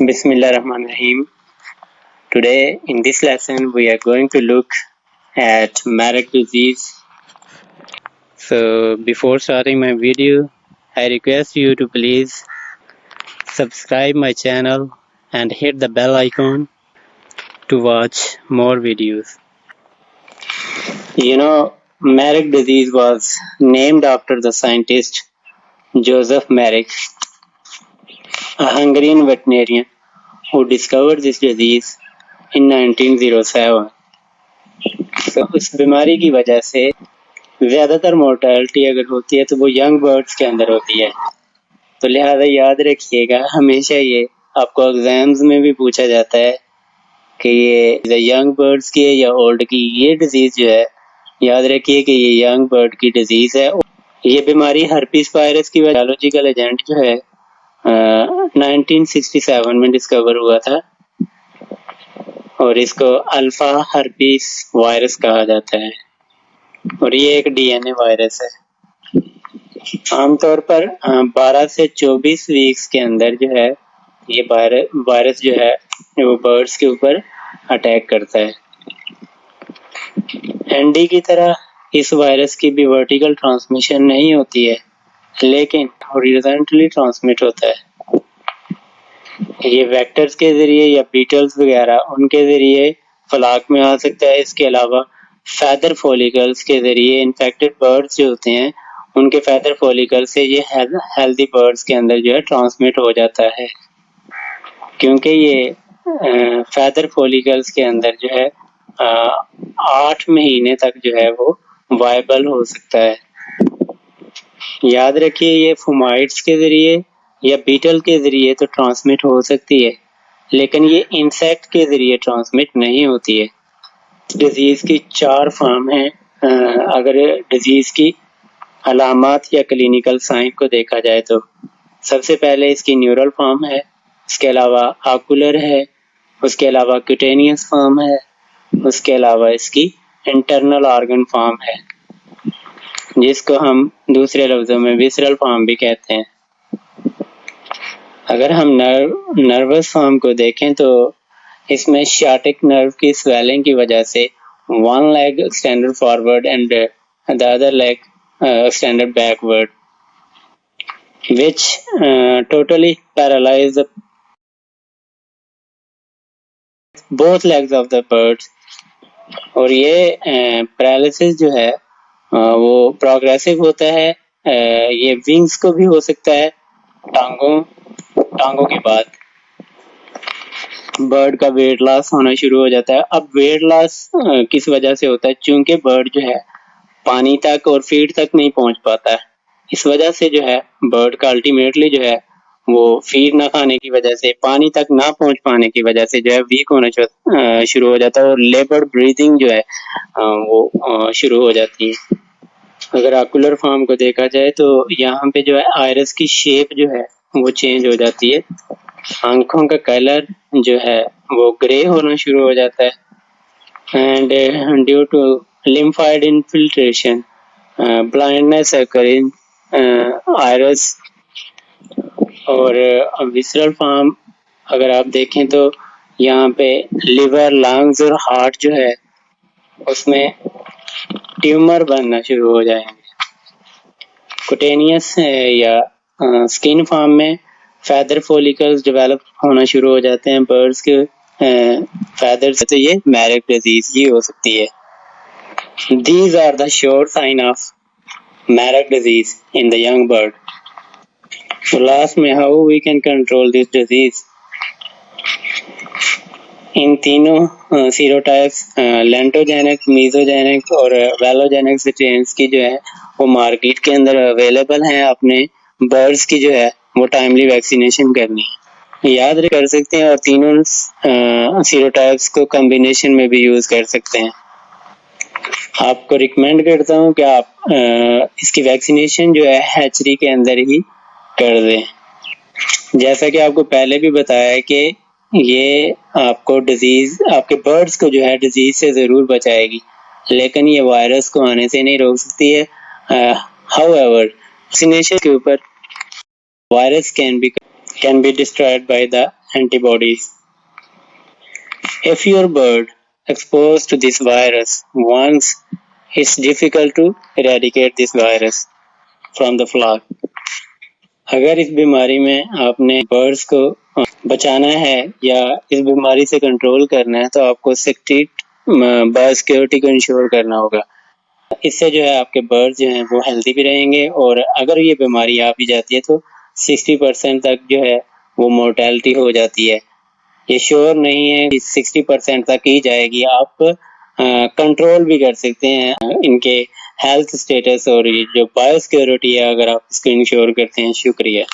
Bismillahirrahmanirrahim. Today in this lesson we are going to look at Marek disease. So before starting my video, I request you to please subscribe my channel and hit the bell icon to watch more videos. Marek disease was named after the scientist Joseph Marek, a Hungarian veterinarian who discovered this disease in 1907. तो उस बीमारी की वजह से ज्यादातर mortality अगर होती है तो वो यंग बर्ड्स के अंदर होती है। तो लिहाजा याद रखिएगा, हमेशा ये आपको एग्जाम्स में भी पूछा जाता है कि ये यंग बर्ड्स की है या ओल्ड की। ये डिजीज जो है, याद रखिए कि ये यंग बर्ड की डिजीज है। ये बीमारी हर्पीस वायरस की बायोलॉजिकल एजेंट जो है 1967 में डिस्कवर हुआ था और इसको अल्फा हर्पीस वायरस कहा जाता है और ये एक डीएनए वायरस है। आमतौर पर 12 से 24 वीक्स के अंदर जो है ये वायरस जो है वो बर्ड्स के ऊपर अटैक करता है। एनडी की तरह इस वायरस की भी वर्टिकल ट्रांसमिशन नहीं होती है, लेकिन हॉरिजॉन्टली ट्रांसमिट होता है। ये वेक्टर्स के जरिए या बीटल्स वगैरह उनके जरिए फ्लाक में आ सकता है। इसके अलावा फैदर फॉलिकल्स के जरिए इन्फेक्टेड बर्ड्स जो होते हैं उनके फैदर फॉलिकल से ये हेल्दी बर्ड्स के अंदर जो है ट्रांसमिट हो जाता है, क्योंकि ये फैदर फॉलिकल्स के अंदर जो है 8 महीने तक जो है वो वायबल हो सकता है। याद रखिए, ये फुमाइट्स के जरिए या बीटल के जरिए तो ट्रांसमिट हो सकती है, लेकिन ये इंसेक्ट के जरिए ट्रांसमिट नहीं होती है। डिजीज की 4 फॉर्म हैं। अगर डिजीज की अलामात या क्लिनिकल साइन को देखा जाए तो सबसे पहले इसकी न्यूरल फॉर्म है, उसके अलावा आकुलर है, उसके अलावा क्यूटेनियस फॉर्म है, उसके अलावा इसकी इंटरनल ऑर्गन फॉर्म है, जिसको हम दूसरे लफ्जों में विसरल फॉर्म भी कहते हैं। अगर हम नर्वस फॉर्म को देखें तो इसमें sciatic नर्व की स्वेलिंग की वजह से one leg extended forward and the other leg extended backward, which totally paralyze both legs of the birds। और ये पैरालिसिस जो है वो प्रोग्रेसिव होता है। ये विंग्स को भी हो सकता है, टांगों के बाद बर्ड का वेट लॉस होना शुरू हो जाता है। अब वेट लॉस किस वजह से होता है? चूंकि बर्ड जो है पानी तक और फीड तक नहीं पहुंच पाता है, इस वजह से जो है बर्ड का अल्टीमेटली जो है वो फीड ना खाने की वजह से, पानी तक ना पहुंच पाने की वजह से जो है वीक होना शुरू हो जाता है और लेबर्ड ब्रीदिंग जो है वो शुरू हो जाती है। अगर आकुलर फॉर्म को देखा जाए तो यहाँ पे जो है आयरस की शेप जो है वो चेंज हो जाती है, आंखों का कलर जो है वो ग्रे होना शुरू हो जाता है and due to lymphoid infiltration blindness occur in iris। और विसरल फॉर्म अगर आप देखें तो यहाँ पे लिवर, लंग्स और हार्ट जो है उसमें ट्यूमर बनना शुरू हो जाएंगे। कुटेनियस या स्किन फॉर्म में फैदर फॉलिकल्स डेवलप होना शुरू हो जाते हैं बर्ड्स के फैदर से। तो ये मैरिक डिजीज ही हो सकती है। These are the sure sign of Marek disease in the young bird. So last में how we can control this disease? इन तीनों सीरोटाइप्स लेंटोजेनिक, मीजोजेनिक और वेलोजेनिक स्ट्रेन्स की जो है वो मार्केट के अंदर अवेलेबल हैं। अपने बर्ड्स की जो है वो टाइमली वैक्सीनेशन करनी याद कर सकते हैं और तीनों सीरोटाइप्स को कॉम्बिनेशन में भी यूज कर सकते हैं। आपको रिकमेंड करता हूँ कि आप इसकी वैक्सीनेशन जो है हैचरी के अंदर ही कर दें। जैसा कि आपको पहले भी बताया है कि ये आपको डिजीज, आपके बर्ड्स को जो है डिजीज से जरूर बचाएगी, लेकिन ये वायरस को आने से नहीं रोक सकती है। हाउएवर वैक्सीनेशन के ऊपर virus can be can be destroyed by the antibodies. If your bird exposed to this virus once, it's difficult to eradicate this virus from the flock. अगर इस बीमारी में आपने बर्ड्स को बचाना है या इस बीमारी से कंट्रोल करना है तो आपको स्ट्रिक्ट बायोसिक्योरिटी को इंश्योर करना होगा। इससे जो है आपके बर्ड्स जो हैं वो हेल्दी भी रहेंगे और अगर ये बीमारी आ भी जाती है तो 60% तक जो है वो मोर्टेलिटी हो जाती है। ये श्योर नहीं है कि 60% तक ही जाएगी, आप कंट्रोल भी कर सकते हैं इनके हेल्थ स्टेटस और ये जो बायोसिक्योरिटी है अगर आप इसको इंश्योर करते हैं। शुक्रिया।